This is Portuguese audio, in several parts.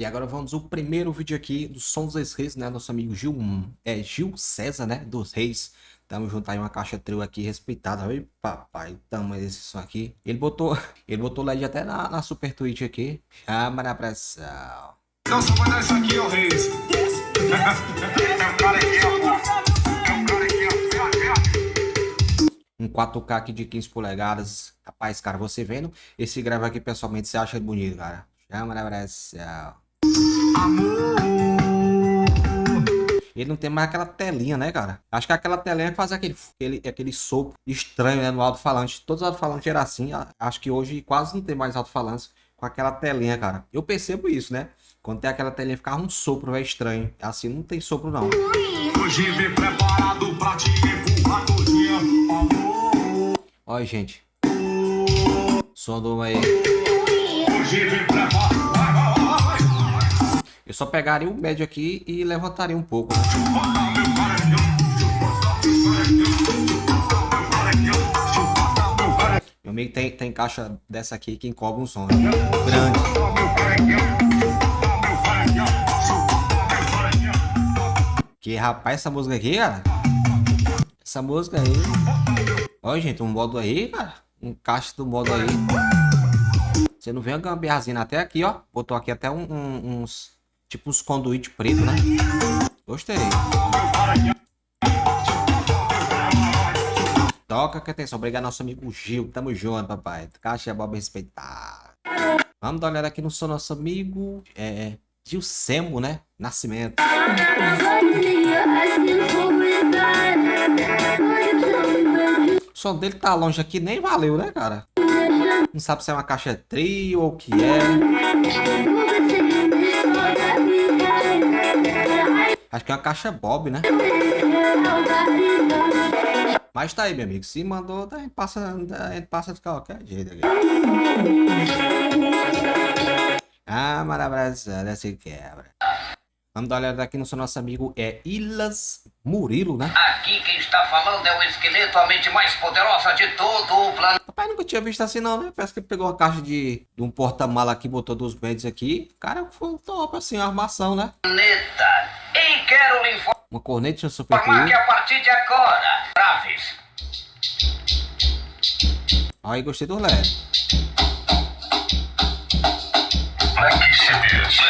E agora vamos ao primeiro vídeo aqui do Som dos Reis, né? Nosso amigo Gil, Gil César, né? Dos Reis. Tamo junto aí uma caixa trio aqui respeitada. Oi, papai, tamanho desse som aqui. Ele botou LED até na Super Twitch aqui. Chama na pressão. Então só vai dar isso aqui, ó, Reis. Um 4K aqui de 15 polegadas. Rapaz, cara, você vendo esse grave aqui pessoalmente, você acha bonito, cara. Chama na pressão. Ele não tem mais aquela telinha, né, cara? Acho que aquela telinha faz aquele sopro estranho, né, no alto-falante. Todos os alto-falantes eram assim. Acho que hoje quase não tem mais alto-falantes com aquela telinha, cara. Eu percebo isso, né? Quando tem aquela telinha, fica um sopro, é estranho. Assim não tem sopro, não. Hoje vem preparado pra te empurrar todinha, amor. Olha, gente. Som do aí. Hoje vem preparado. Eu só pegaria o médio aqui e levantaria um pouco, né? Meu amigo tem caixa dessa aqui que encobre um som, né? Grande. Que rapaz, essa música aqui, cara. Essa música aí. Olha, gente, um modo aí, cara. Um caixa do modo aí. Você não vê uma gambiarrazinha até aqui, ó. Botou aqui até uns... Tipo uns conduíte preto, né? Gostei. Toca que atenção. Obrigado, nosso amigo Gil. Tamo junto, papai. Caixa é boba respeitar. Vamos dar uma olhada aqui no som do nosso amigo. Gil Semo, né? Nascimento. O som dele tá longe aqui, nem valeu, né, cara? Não sabe se é uma caixa trio ou o que é. Acho que é uma caixa Bob, né? Mas tá aí, meu amigo. Se mandou, a gente passa de qualquer jeito aqui. Ah, maravilha, dessa quebra. Vamos dar uma olhada aqui no seu nosso amigo Ilas Murilo, né? Aqui quem está falando é o esqueleto, a mente mais poderosa de todo o planeta. Rapaz, nunca tinha visto assim não, né? Parece que ele pegou uma caixa de um porta-mala aqui, botou dos médios aqui. Cara, foi top assim, a armação, né? E quero lhe informar Uma corneta de Super que Twitch. a partir de agora, Travis, Aí, gostei do LED. Black CDs.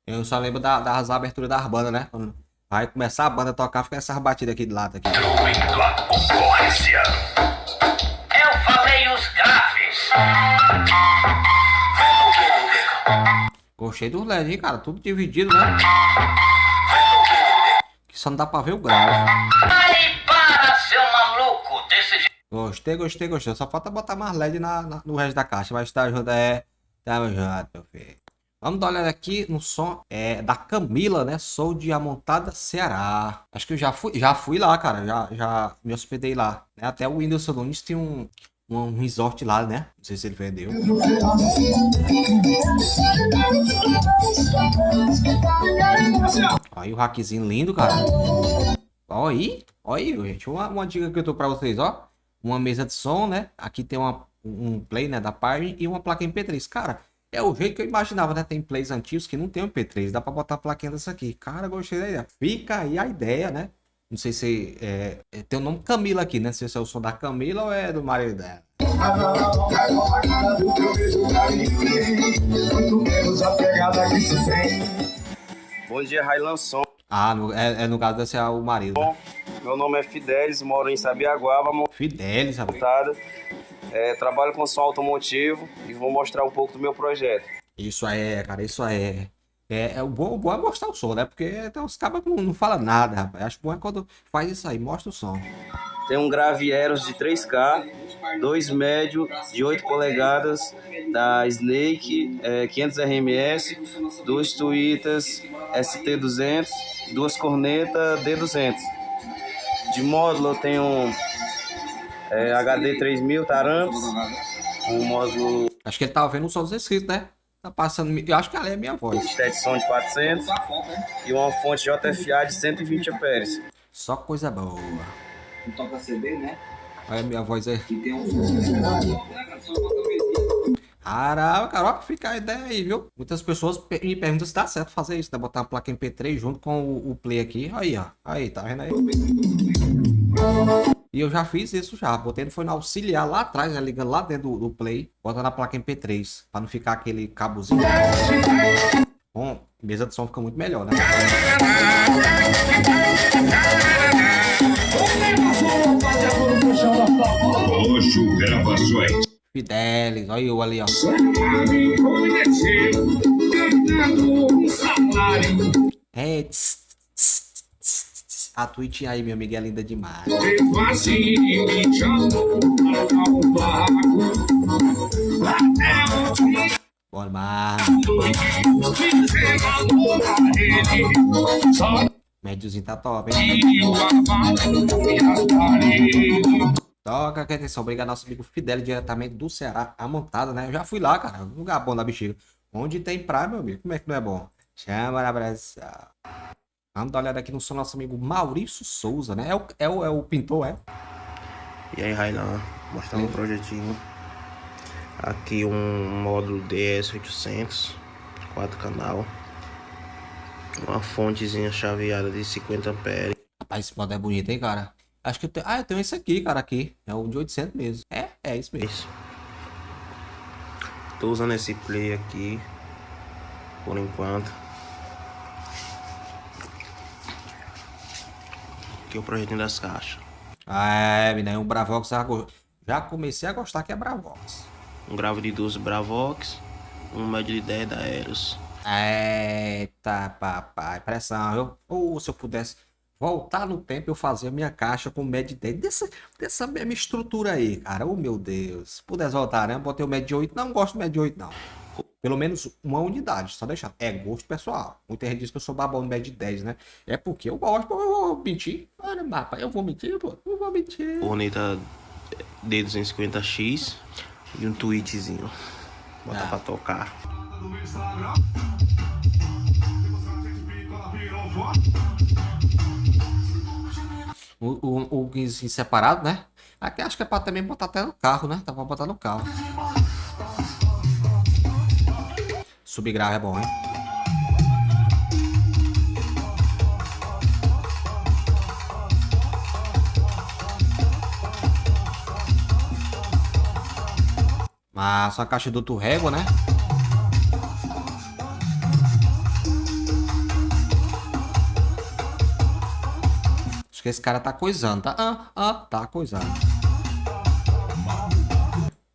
Eu só lembro das aberturas das bandas, né? Quando vai começar a banda a tocar, fica essas batidas aqui de lado aqui. Destruindo a concorrência. eu falei os graves. Gostei do LED, hein, cara? Tudo dividido, né? Que só não dá pra ver o grave. Aí para, seu maluco, desse jeito. Gostei. Só falta botar mais LED no resto da caixa. Mas tá junto, Tamo junto, meu filho. Vamos dar uma olhada aqui no som da Camila, né? Sou de Amontada, Ceará. Acho que eu já fui lá, cara. Já me hospedei lá. Né? Até o Whindersson Nunes tem um resort lá, né? Não sei se ele vendeu. Aí o hackzinho lindo, cara. Olha aí, gente. Uma dica que eu tô pra vocês, ó. Uma mesa de som, né? Aqui tem um play, né? Da Pine e uma placa MP3. Cara, é o jeito que eu imaginava, né? Tem plays antigos que não tem MP3. Dá pra botar a plaquinha dessa aqui. Cara, gostei da ideia. Fica aí a ideia, né? Não sei se tem o nome Camila aqui, né? Não sei se é o som da Camila ou é do marido dela. Bom dia, Railan Som. Ah, no caso desse é o marido. Né? Meu nome é Fidelis, moro em Sabiaguaba, Fidelis, sabe? montada. Trabalho com som automotivo e vou mostrar um pouco do meu projeto. Isso aí, cara, isso aí. O bom é mostrar o som, né? Porque tem uns cabas que não falam nada, rapaz. Acho bom é quando faz isso aí, mostra o som. Tem um grave Eros de 3K, dois médio de 8 polegadas da Snake 500 RMS, duas tuitas ST200, duas cornetas D200. De módulo eu tenho HD 3000 Taramps, um módulo Acho que ele tava vendo o som dos inscritos, né? Tá passando. Eu acho que ali é a minha voz. Stetson de 400 e uma fonte JFA de 120 amperes. Só coisa boa. Não toca CD, né? Olha a minha voz aí. E tem um. Caramba, cara, ó, fica a ideia aí, viu? Muitas pessoas me perguntam se dá certo fazer isso, né? Botar uma placa MP3 junto com o Play aqui. Aí, ó. Aí, tá vendo aí? E eu já fiz isso já. Botei no foi no auxiliar lá atrás, né? Ligando lá dentro do Play, botando a placa MP3, pra não ficar aquele cabozinho. Bom, mesa de som fica muito melhor, né? Roxo Gravações. Fidelis, olha eu ali, ó. É, a Twitch aí, meu amigo, é linda demais. Bora, mano. Médiozinho tá top, hein? Toca, que atenção, obrigado nosso amigo Fidel, diretamente do Ceará, a montada, né? Eu já fui lá, cara, um lugar bom da bexiga. Onde tem praia, meu amigo, como é que não é bom? Chama na abraço. Vamos dar uma olhada aqui no som do nosso amigo Maurício Souza, né? É o pintor, é? E aí, Railan, mostrando um projetinho. Aqui um módulo DS800, 4 canal. Uma fontezinha chaveada de 50 amperes. Rapaz, esse modo é bonito, hein, cara? Acho que eu tenho... Ah, eu tenho esse aqui, cara, aqui. É o de 800 mesmo. É isso mesmo. Isso. Tô usando esse play aqui, por enquanto. Aqui é o projetinho das caixas. Ah, menino, um Bravox. Já comecei a gostar que é Bravox. Um grave de 12 Bravox, um médio de 10 da Aeros. Eita, papai, pressão, viu? Ou se eu pudesse voltar no tempo, eu fazia minha caixa com média de 10 dessa mesma estrutura aí, cara. Oh, meu Deus. Se pudesse voltar, né? Eu botei o médio de 8. Não gosto do médio de 8, não. Pelo menos uma unidade, só deixando. É gosto pessoal. Muita gente diz que eu sou babão no médio de 10, né? É porque eu gosto, pô, eu vou mentir. Olha, mapa, eu vou mentir, pô. Eu vou mentir. Corneta D250X e um tweetzinho. Botar pra tocar. O guinzinho separado, né? Aqui acho que é pra também botar até no carro, né? Dá pra botar no carro. Subgrave é bom, hein? Mas uma caixa do Turrégua, né? Acho que esse cara tá coisando, tá? Tá coisando.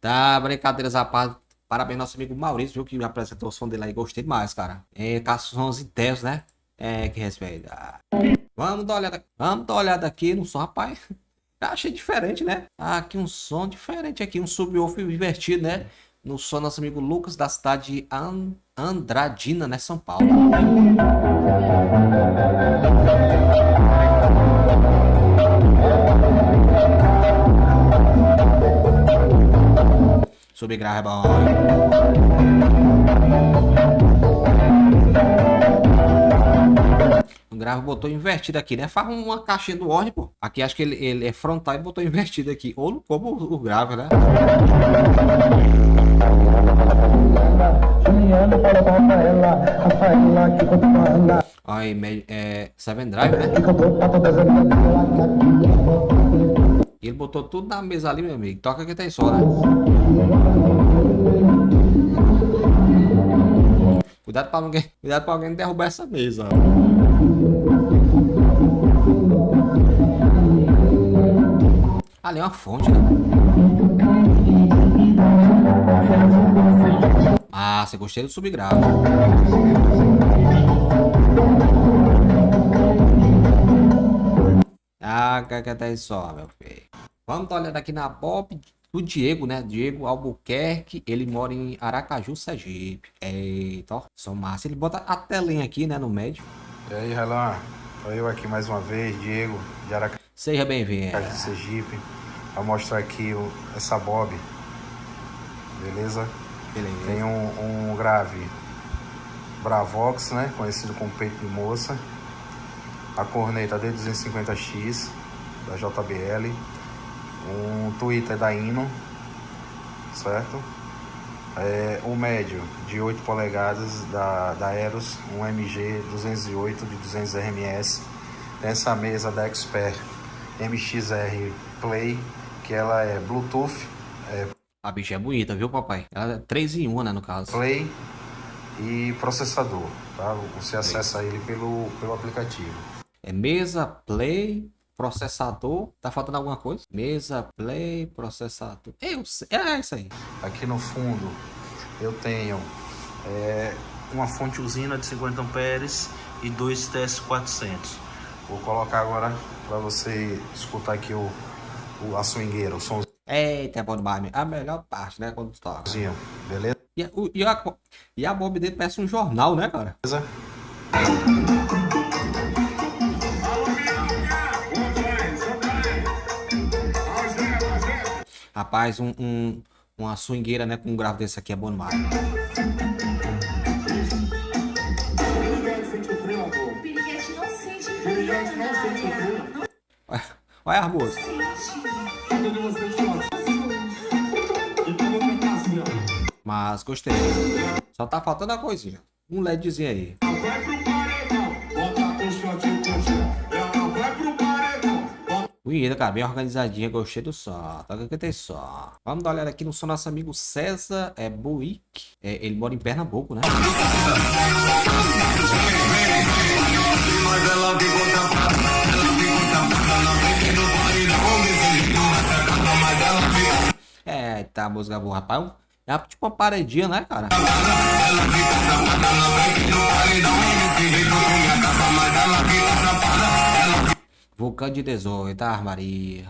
Tá, brincadeiras à parte. Parabéns, nosso amigo Maurício, viu? Que me apresentou o som dele aí. Gostei demais, cara. É, com sons intensos, né? É, que respeita. Vamos dar uma olhada aqui no som, rapaz. Achei diferente, né? Aqui um som diferente aqui. Um subwoofer invertido, né? No som do nosso amigo Lucas, da cidade de Andradina, né? São Paulo. Subgrave é bom. O grave botou invertido aqui, né? Faz uma caixinha do ordem, pô. Aqui acho que ele é frontal e botou invertido aqui. Ou como o grave, né? Aí, Seven Drive, né? E ele botou tudo na mesa ali, meu amigo. Toca que tem só, né? Cuidado pra alguém derrubar essa mesa. Ali é uma fonte, né? Ah, você gostei do subgrave. Ah, que até só, meu filho. Vamos dar uma olhada aqui na Bob do Diego, né? Diego Albuquerque. Ele mora em Aracaju, Sergipe. Eita, ó, são massa. Ele bota a telinha aqui, né? No médio. E aí, Relan? Eu aqui mais uma vez, Diego, de Aracaju, Seja bem-vindo. Sergipe, para mostrar aqui essa Bob. Beleza? Beleza. Tem um grave Bravox, né? Conhecido como peito de moça. A corneta D250X da JBL. Um tweeter da Ino, certo? O médio de 8 polegadas da Eros, um MG 208 de 200 RMS. Tem essa mesa da Expert MXR Play, que ela é Bluetooth, A bicha é bonita, viu, papai? Ela é 3 em 1, né, no caso. Play e processador, tá? Você acessa ele pelo aplicativo. É mesa, play, processador. Tá faltando alguma coisa? Mesa, play, processador. É isso aí. Aqui no fundo eu tenho uma fonte usina de 50 amperes e 2 TS400. Vou colocar agora para você escutar aqui a swingueira, o somzinho, Eita, é bom demais. A melhor parte, né, quando toca. beleza? E a Bob dele parece um jornal, né, cara? Rapaz, uma swingueira, né, com um grave desse aqui é bom demais. Olha a moça. Mas gostei. Só tá faltando a coisinha. Um LEDzinho aí. Bonita, cara, bem organizadinha, gostei do som. Toca que tem som. Vamos dar uma olhada aqui no som do nosso amigo César Buick. Ele mora em Pernambuco, né? Tá, música boa, rapaz. É tipo uma paredinha, né, cara? Vulcão de 18, Maria.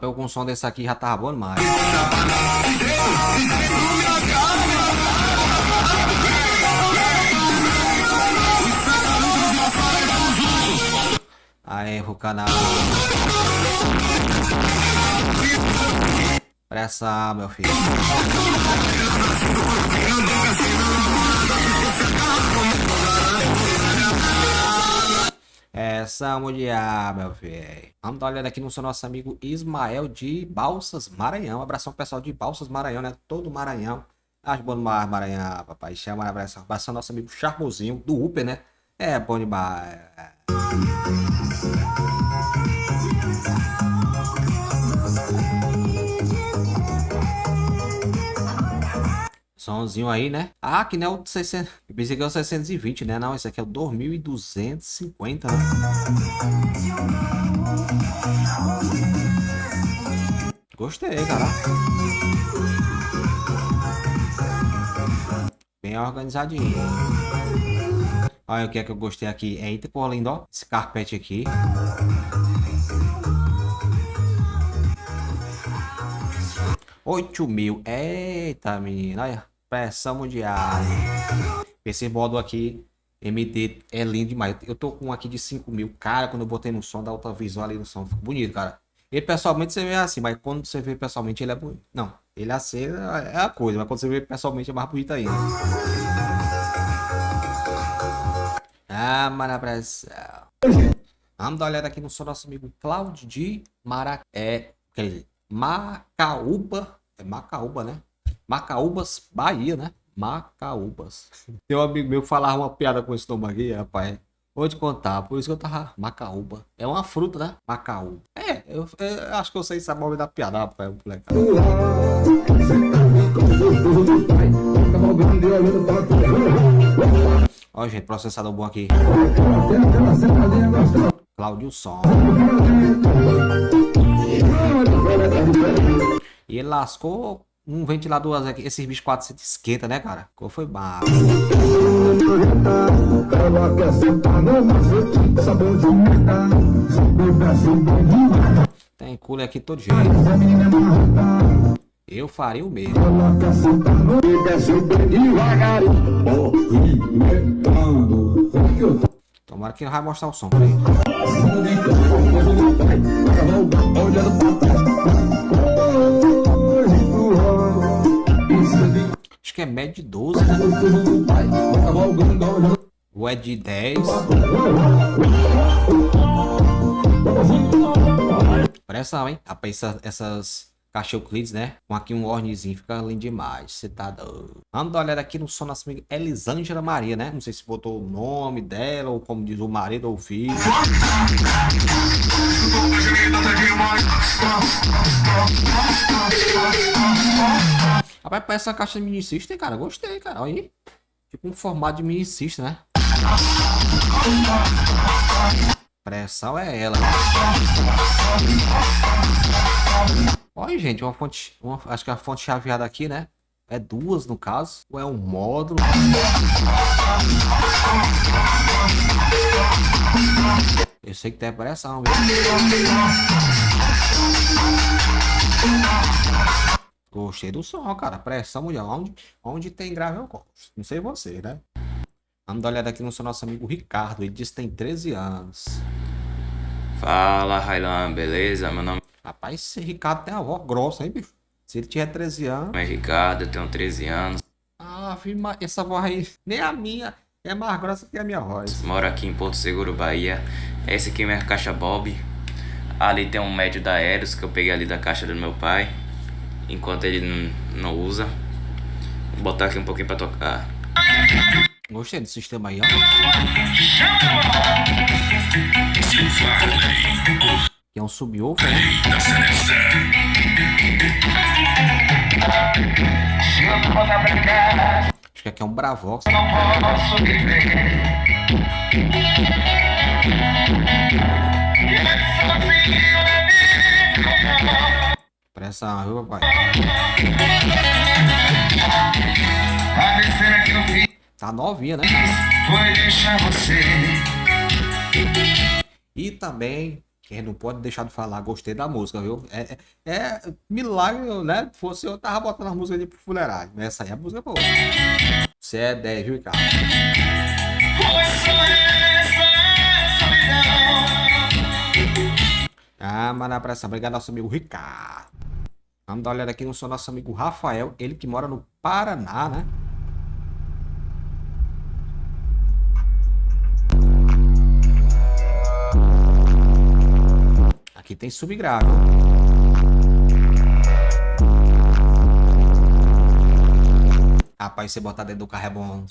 Eu com o som desse aqui já tava bom demais. Aí, o canal. Pressa, meu filho. Essa mulher, meu filho. Vamos dar uma olhada aqui no seu nosso amigo Ismael de Balsas, Maranhão. Abração pessoal de Balsas, Maranhão, né? Todo Maranhão. Acho bom demais, Maranhão, papai. Chama, abração nosso amigo Charmosinho, do Uber, né? É bom demais. Somzinho aí, né? Que não é o 600. Eu pensei que é o 620, né? Não, esse aqui é o 2250, né? Gostei, cara. Bem organizadinho. Olha o que é que eu gostei aqui. Eita, pô, lindo, ó. Esse carpete aqui. R$8.000. Eita, menina. Olha. Pressão mundial. Esse modo aqui, MD, é lindo demais. Eu tô com um aqui de 5.000. Cara, quando eu botei no som, da alta visual ali no som, ficou bonito, cara. Ele pessoalmente você vê assim, mas quando você vê pessoalmente ele é bonito. Não, ele assim é a coisa, mas quando você vê pessoalmente é mais bonito ainda. Mas na pressão. Vamos dar uma olhada aqui no som do nosso amigo Cláudio de Macaúba. É Macaúba, né? Macaúbas, Bahia, né? Macaúbas. Tem um amigo meu que falava uma piada com esse nome aqui, rapaz. Vou te contar, por isso que eu tava... Macaúba. É uma fruta, né? Macaúba. Eu acho que eu sei saber o nome da piada, rapaz. Ó, gente, processador bom aqui. Cláudio Som. E ele lascou um ventilador aqui. Esses bichos 400 esquenta, né, cara? Qual foi massa? Tem cooler aqui todo jeito. Eu faria o mesmo. Tomara que não vai mostrar o som pra ele. Acho que é médio de 12, né? Ou é de 10. Pressão, hein? Rapaz, essas caixas Euclides, né? Com aqui um ornezinho, fica lindo demais. Você tá doido. Vamos dar uma olhada aqui no som da nossa amiga Elisângela Maria, né? Não sei se botou o nome dela, ou como diz o marido ou o filho. Rapaz, parece uma caixa de mini system, cara. Gostei, cara. Olha aí. Tipo um formato de mini system, né? Pressão é ela. Olha, gente, uma fonte. Acho que a fonte chaveada aqui, né? É duas no caso. Ou é um módulo? Eu sei que tem pressão, viu? Gostei do som, cara. Pressão mundial. Onde tem grave eu gosto. Não sei você, né? Vamos dar uma olhada aqui no seu nosso amigo Ricardo. Ele diz que tem 13 anos. Fala, Railan, beleza? Meu nome Rapaz, esse Ricardo tem a voz grossa, hein, bicho? Se ele tiver 13 anos. é Ricardo, eu tenho 13 anos. Ah, filho, essa voz aí, nem a minha, é mais grossa que a minha voz. Moro aqui em Porto Seguro, Bahia. Essa aqui é minha caixa Bob. Ali tem um médio da Aeros que eu peguei ali da caixa do meu pai. Enquanto ele não usa. Vou botar aqui um pouquinho pra tocar. Gostei do sistema aí, ó. Que é um subwoofer, né? Acho que aqui é um Bravox. Pressão, viu, papai? Tá novinha, né? E também, quem não pode deixar de falar, gostei da música, viu? É milagre, né? Se fosse eu, tava botando a música ali pro fuleiragem. Essa aí é a música boa. Você é 10, viu, Ricardo? Ah, mas na pressão. Obrigado, nosso amigo Ricardo. Vamos dar uma olhada aqui no seu nosso amigo Rafael. Ele que mora no Paraná, né? Aqui tem subgrave. Rapaz, você botar dentro do carro é bom.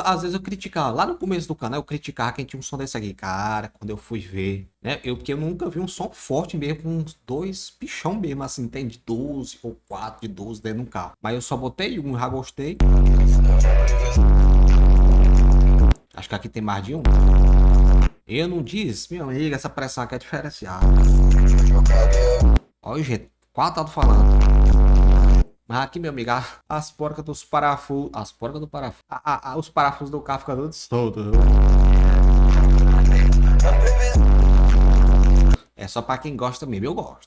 Às vezes eu criticava, lá no começo do canal, eu criticava quem tinha um som desse aqui. Cara, quando eu fui ver, né? Porque eu nunca vi um som forte mesmo, com uns dois pichão mesmo, assim, tem de 12 ou 4 de 12 dentro do carro. Mas eu só botei um, já gostei. Acho que aqui tem mais de um. Eu não disse, meu amigo, essa pressão aqui é diferenciada. Olha, gente, 4 alto-falante. Mas aqui, meu amigo, as porcas dos parafusos. As porcas do parafuso. Os parafusos do carro ficam todos soltos. É só pra quem gosta mesmo, eu gosto.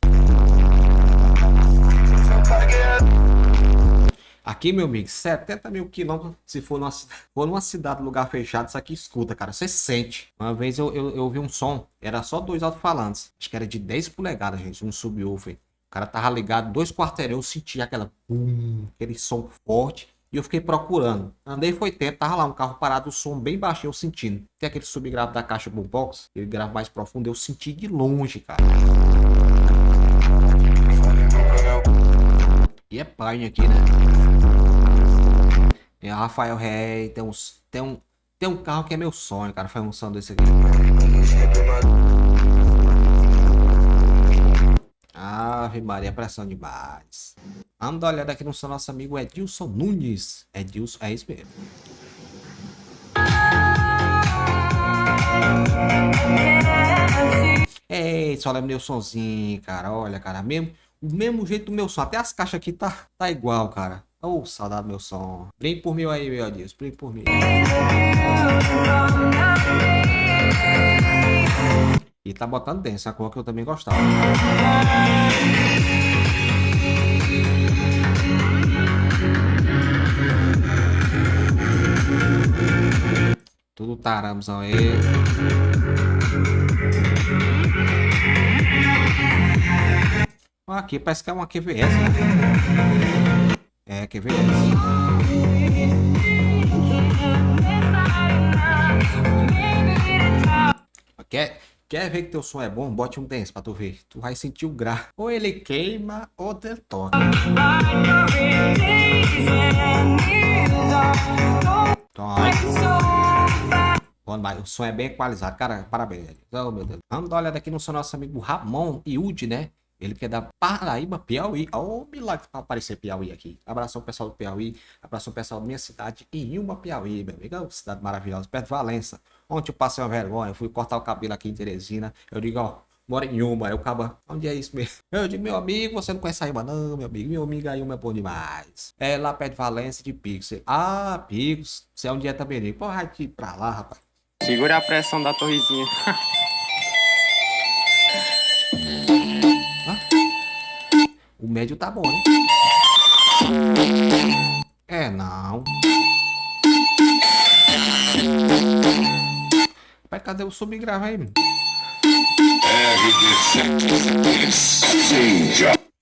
Aqui, meu amigo, 70 mil quilômetros. Se for numa cidade, lugar fechado, isso aqui escuta, cara. Você sente. Uma vez eu ouvi um som, era só 2 alto-falantes. Acho que era de 10 polegadas, gente. Um subwoofer. O cara tava ligado 2 quarteirões, eu senti aquele som forte e eu fiquei procurando. Andei foi tempo, tava lá um carro parado, o som bem baixinho, eu sentindo. Tem aquele subgrave da caixa boombox, aquele grave mais profundo, eu senti de longe, cara. E é Pine aqui, né? É Rafael Rey, tem um carro que é meu sonho, cara, foi um som desse aqui. Ave Maria, pressão demais. Vamos dar uma olhada aqui no seu nosso amigo Edilson Nunes. Edilson, é isso mesmo. Ei, só lembra meu sonzinho, cara. Olha, cara, o mesmo jeito do meu som. Até as caixas aqui tá igual, cara. Oh, saudade do meu som. Brinque por mim aí, meu Deus. Brinque por mim. E tá botando dentro, essa cor que eu também gostava. Tudo taramzão aí. Aqui parece que é uma QVS, né? É, QVS. Quer ver que teu som é bom? Bote um dance pra tu ver. Tu vai sentir o grave. Ou ele queima ou detona. Bom, mas o som é bem equalizado, cara. Parabéns. Oh, meu Deus. Vamos dar uma olhada aqui no seu nosso amigo Ramon Iude, né? Ele que é da Paraíba, Piauí. Oh, milagre pra aparecer Piauí aqui. Abração pessoal do Piauí. Abração pessoal da minha cidade, Inhuma, Piauí, meu amigo. Oh, cidade maravilhosa, perto de Valença. Ontem eu passei uma vergonha. Eu fui cortar o cabelo aqui em Teresina. Eu digo, ó, mora em Inhuma. Aí o caba, onde é isso mesmo? Eu digo, meu amigo, você não conhece a Inhuma, não, meu amigo. Meu amigo, a Inhuma é bom demais. É lá perto de Valença, de Pixel. Ah, Pix. Você é um dia também. Pô, vai te ir pra lá, rapaz. Segura a pressão da torrezinha. O médio tá bom, hein? É, não. Pai, cadê o subgrave aí, mano?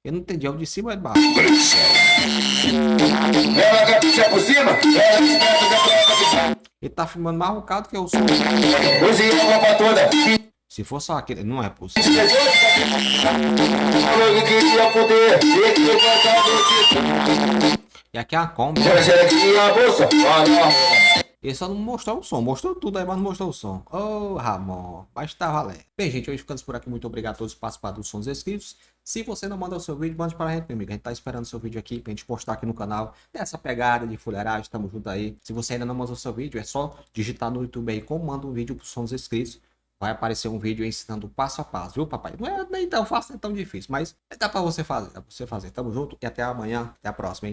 Eu não entendi, é o de cima ou é de baixo? Ele tá filmando mais bocado que o som. Se for só aquele, não é possível. E aqui é a Kombi. Ele só não mostrou o som, mostrou tudo aí, mas não mostrou o som. Ô, Ramon, mas tá valendo. Bem, gente, hoje ficamos por aqui. Muito obrigado a todos que participaram dos Sons Inscritos. Se você não mandou o seu vídeo, mande para a gente, meu amigo. A gente tá esperando o seu vídeo aqui pra gente postar aqui no canal. Dessa pegada de fuleiragem, tamo junto aí. Se você ainda não mandou o seu vídeo, é só digitar no YouTube aí como manda um vídeo pro Sons Inscritos. Vai aparecer um vídeo ensinando passo a passo, viu, papai? Não é nem tão fácil, nem tão difícil, mas dá pra você fazer. Dá pra você fazer. Tamo junto e até amanhã. Até a próxima, hein?